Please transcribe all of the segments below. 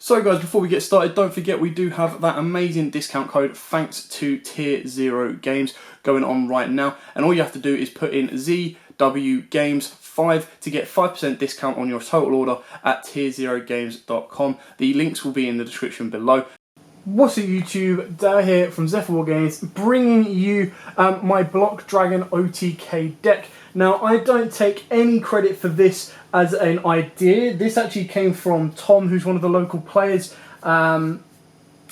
So guys, before we get started, don't forget we do have that amazing discount code thanks to Tier 0 Games going on right now. And all you have to do is put in ZW Games 5 to get 5% discount on your total order at tier0games.com. The links will be in the description below. What's up YouTube, Dale here from Zephyr Games, bringing you my Block Dragon OTK deck. Now I don't take any credit for this as an idea. This actually came from Tom, who's one of the local players, and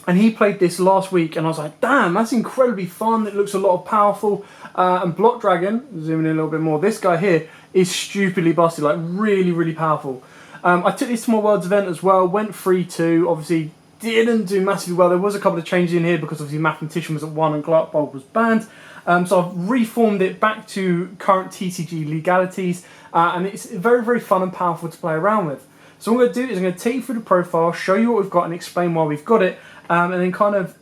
he played this last week and I was like, damn, that's incredibly fun, it looks a lot of powerful, and Block Dragon, zooming in a little bit more, this guy here is stupidly busted, like really powerful. I took this to my Worlds event as well, went 3-2, obviously didn't do massively well. There was a couple of changes in here because obviously Mathematician was at 1 and Glock Bulb was banned. So I've reformed it back to current TCG legalities, and it's very fun and powerful to play around with. So what I'm going to do is I'm going to take you through the profile, show you what we've got and explain why we've got it, and then kind of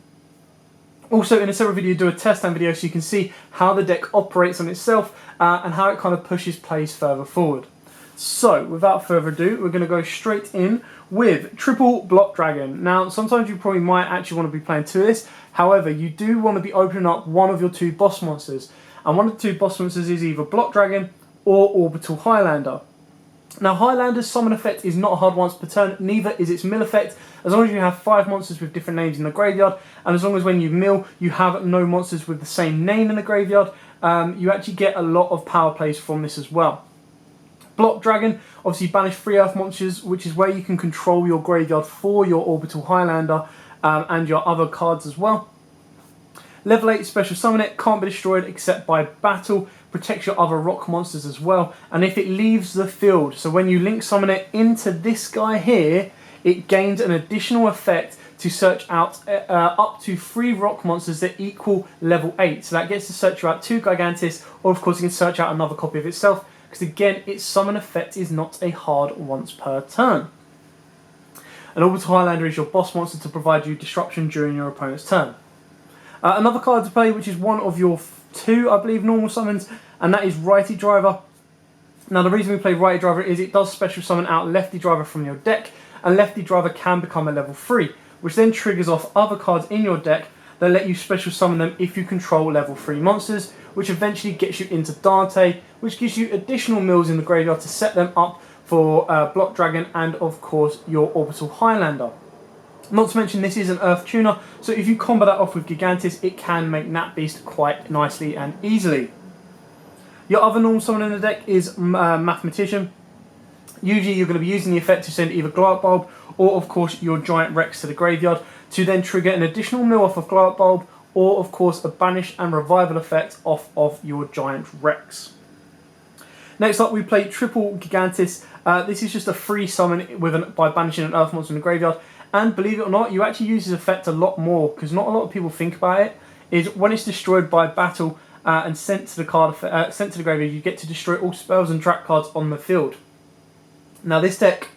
also in a separate video do a test time video so you can see how the deck operates on itself and how it kind of pushes plays further forward. So, without further ado, we're going to go straight in with triple Block Dragon. Now, sometimes you probably might actually want to be playing two of this. However, you do want to be opening up one of your two boss monsters. And one of the two boss monsters is either Block Dragon or Orbital Highlander. Now, Highlander's summon effect is not hard once per turn, neither is its mill effect, as long as you have 5 monsters with different names in the graveyard, and as long as when you mill, you have no monsters with the same name in the graveyard, you actually get a lot of power plays from this as well. Block Dragon, obviously banish 3 Earth monsters, which is where you can control your graveyard for your Orbital Highlander and your other cards as well. Level 8 special summon it, can't be destroyed except by battle, protects your other rock monsters as well, and if it leaves the field, so when you link summon it into this guy here, it gains an additional effect to search out up to 3 rock monsters that equal level 8. So that gets to search out 2 Gigantis, or of course you can search out another copy of itself, because again, its summon effect is not a hard once per turn. An Orbital Highlander is your boss monster to provide you disruption during your opponent's turn. Another card to play, which is one of your 2, I believe, normal summons, and that is Righty Driver. Now the reason we play Righty Driver is it does special summon out Lefty Driver from your deck, and Lefty Driver can become a level 3, which then triggers off other cards in your deck that let you special summon them if you control level 3 monsters, which eventually gets you into Dante, which gives you additional mills in the graveyard to set them up for Block Dragon and of course your Orbital Highlander. Not to mention this is an Earth tuner, so if you combo that off with Gigantis, it can make Nat Beast quite nicely and easily. Your other normal summon in the deck is Mathematician. Usually you're going to be using the effect to send either Glow Up Bulb or of course your Giant Rex to the graveyard to then trigger an additional mill off of Glow Up Bulb, or of course a banish and revival effect off of your Giant Rex. Next up we play triple Gigantis. This is just a free summon by banishing an Earth monster in the graveyard, and believe it or not, you actually use this effect a lot more because not a lot of people think about it. Is when it's destroyed by battle and sent to the sent to the graveyard, you get to destroy all spells and trap cards on the field. Now this deck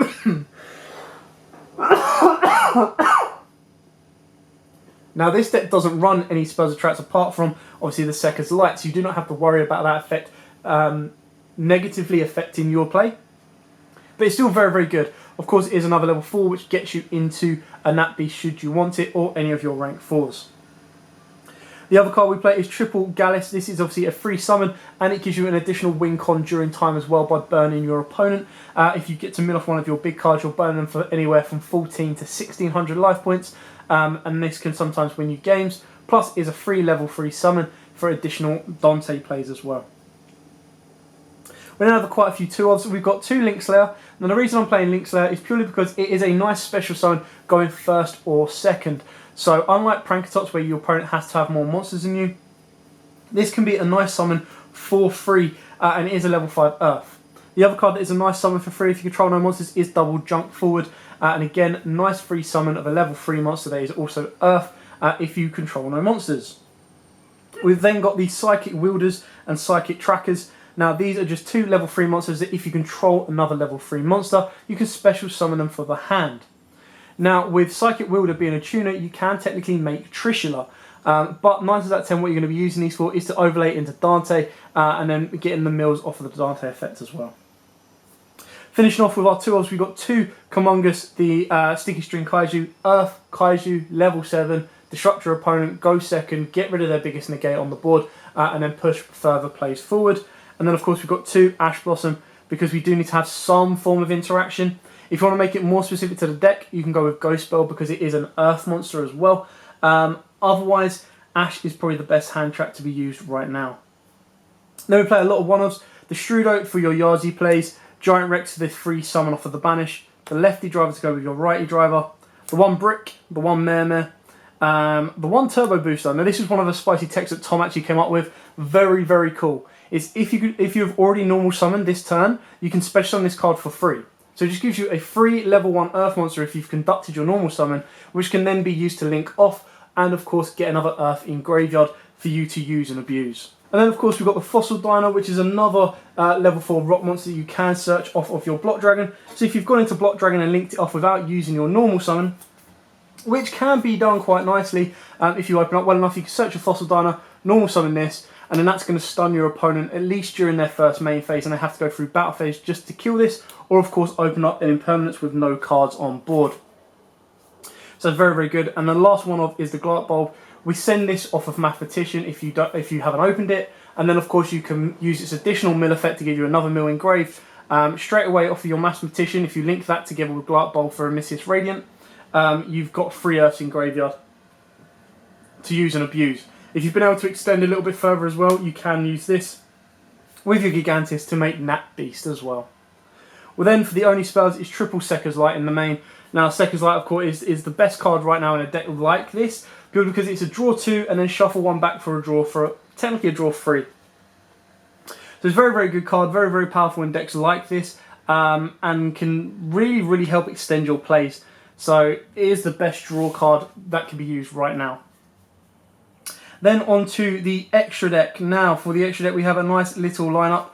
Now this deck doesn't run any spells or traps apart from obviously the Sekka's Light, so you do not have to worry about that effect negatively affecting your play. But it's still very good. Of course it is another level 4 which gets you into a Nat Beast should you want it, or any of your rank 4s. The other card we play is triple Gallus. This is obviously a free summon and it gives you an additional win con during time as well by burning your opponent. If you get to mill off one of your big cards, you'll burn them for anywhere from 14 to 1600 life points, and this can sometimes win you games. Plus is a free level 3 summon for additional Dante plays as well. We now have quite a few 2-ofs. We've got 2 Link Slayer. Now the reason I'm playing Link Slayer is purely because it is a nice special summon going first or second. So unlike Prankatops where your opponent has to have more monsters than you, this can be a nice summon for free, and it is a level 5 Earth. The other card that is a nice summon for free if you control no monsters is Double Junk Forward, and again, nice free summon of a level 3 monster that is also Earth if you control no monsters. We've then got the Psychic Wielders and Psychic Trackers. Now these are just 2 level 3 monsters that if you control another level 3 monster, you can special summon them for the hand. Now with Psychic Wielder being a tuner, you can technically make Trishula, but 9 times out of 10 what you're going to be using these for is to overlay it into Dante and then getting the mills off of the Dante effect as well. Finishing off with our 2-ofs, we've got 2 Humongous, the Sticky String Kaiju, Earth Kaiju, level 7, disrupt your opponent, go second, get rid of their biggest negate on the board, and then push further plays forward. And then of course we've got 2 Ash Blossom, because we do need to have some form of interaction. If you want to make it more specific to the deck, you can go with Ghost Spell, because it is an Earth monster as well. Otherwise, Ash is probably the best hand trap to be used right now. Then we play a lot of 1-ofs. The Strudo for your Yazi plays, Giant Rex for the free summon off of the banish, the lefty driver to go with your righty driver, the 1 Brick, the 1 Meh, the 1 Turbo Booster. Now this is one of the spicy techs that Tom actually came up with. Very, very cool. It's if you've already normal summoned this turn, you can special summon this card for free. So it just gives you a free level 1 Earth monster if you've conducted your normal summon, which can then be used to link off and of course get another Earth in graveyard for you to use and abuse. And then of course we've got the Fossil Dino, which is another level 4 rock monster you can search off of your Block Dragon. So if you've gone into Block Dragon and linked it off without using your normal summon, which can be done quite nicely, if you open up well enough, you can search your Fossil Dino, normal summon this, and then that's going to stun your opponent at least during their first main phase, and they have to go through battle phase just to kill this, or of course open up an impermanence with no cards on board. So it's very, very good. And the last one off is the Glart Bulb. We send this off of Mathematician if you haven't opened it, and then of course you can use its additional mill effect to give you another mill engraved. Straight away off of your Mathematician, if you link that together with Glart Bulb for a Missus Radiant, you've got 3 Earths in graveyard to use and abuse. If you've been able to extend a little bit further as well, you can use this with your Gigantis to make Nat Beast as well. Well then, for the only spells, is triple Sekka's Light in the main. Now, Sekka's Light, of course, is the best card right now in a deck like this, purely because it's a draw 2 and then shuffle 1 back for a draw, technically a draw 3. So it's a very, very good card, very, very powerful in decks like this, and can really, really help extend your plays. So it is the best draw card that can be used right now. Then on to the extra deck. Now, for the extra deck, we have a nice little lineup.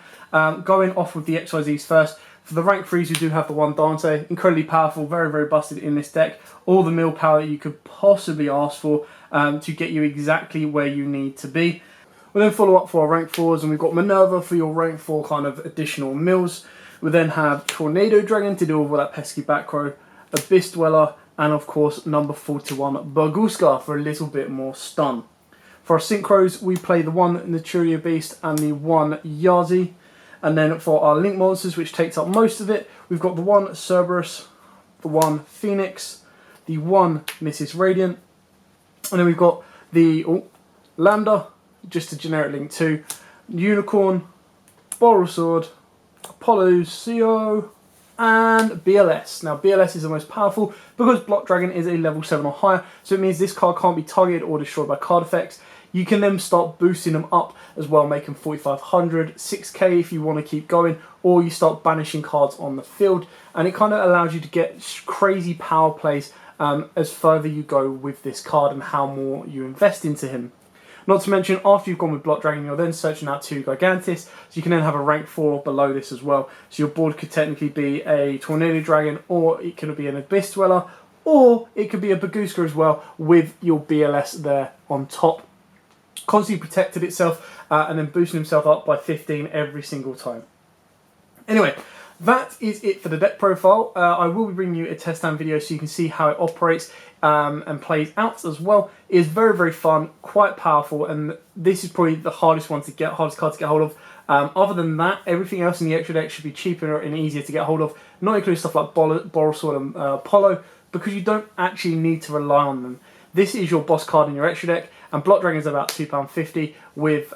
Going off with the XYZs first. For the rank 3s, we do have the 1 Dante. Incredibly powerful, very, very busted in this deck. All the mill power that you could possibly ask for to get you exactly where you need to be. We'll then follow up for our rank 4s, and we've got Minerva for your rank 4 kind of additional mills. We then have Tornado Dragon to deal with all that pesky back row, Abyss Dweller, and of course number 41 Burguska for a little bit more stun. For our synchros, we play the 1 Naturia Beast and the 1 Yazi. And then for our link monsters, which takes up most of it, we've got the 1 Cerberus, the 1 Phoenix, the 1 Missus Radiant, and then we've got the Lambda, just a generic link 2, Unicorn, Boral Sword, Apollo CO, and BLS. Now BLS is the most powerful because Block Dragon is a level 7 or higher, so it means this card can't be targeted or destroyed by card effects. You can then start boosting them up as well, making 4,500, 6k if you want to keep going, or you start banishing cards on the field, and it kind of allows you to get crazy power plays as further you go with this card and how more you invest into him. Not to mention, after you've gone with Block Dragon, you're then searching out 2 Gigantis, so you can then have a rank 4 below this as well. So your board could technically be a Tornado Dragon, or it could be an Abyss Dweller, or it could be a Burguska as well, with your BLS there on top. Constantly protected itself and then boosting himself up by 15 every single time. Anyway, that is it for the deck profile. I will be bringing you a test stand video so you can see how it operates and plays out as well. It is very, very fun, quite powerful, and this is probably the hardest card to get hold of. Other than that, everything else in the extra deck should be cheaper and easier to get hold of, not including stuff like Boral Sword and Apollo, because you don't actually need to rely on them. This is your boss card in your extra deck, and Block Dragon is about £2.50 with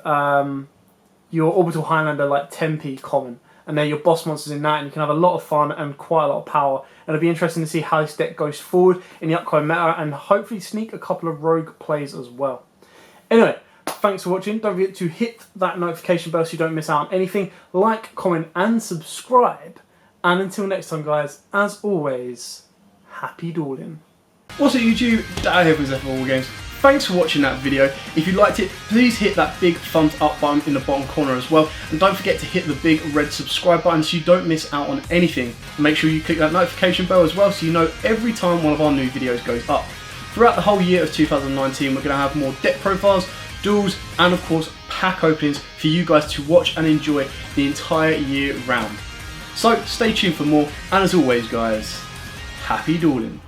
your Orbital Highlander like 10p common. And they're your boss monsters in that, and you can have a lot of fun and quite a lot of power. And it'll be interesting to see how this deck goes forward in the upcoming meta, and hopefully sneak a couple of rogue plays as well. Anyway, thanks for watching. Don't forget to hit that notification bell so you don't miss out on anything. Like, comment, and subscribe. And until next time, guys, as always, happy dueling. What's up, YouTube? Dad here with YUGIOH. Thanks for watching that video. If you liked it, please hit that big thumbs up button in the bottom corner as well. And don't forget to hit the big red subscribe button so you don't miss out on anything. And make sure you click that notification bell as well so you know every time one of our new videos goes up. Throughout the whole year of 2019, we're going to have more deck profiles, duels, and of course pack openings for you guys to watch and enjoy the entire year round. So stay tuned for more, and as always guys, happy dueling.